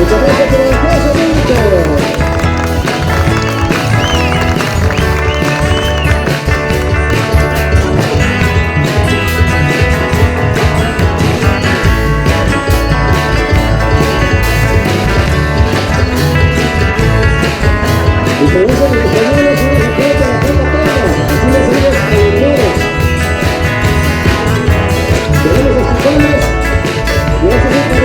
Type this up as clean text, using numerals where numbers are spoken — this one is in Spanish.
Muchas gracias por el aplauso, y con eso mis compañeros vamos a jugar con la palma plana. Así le seguimos a los tenemos a sus palmas. Gracias.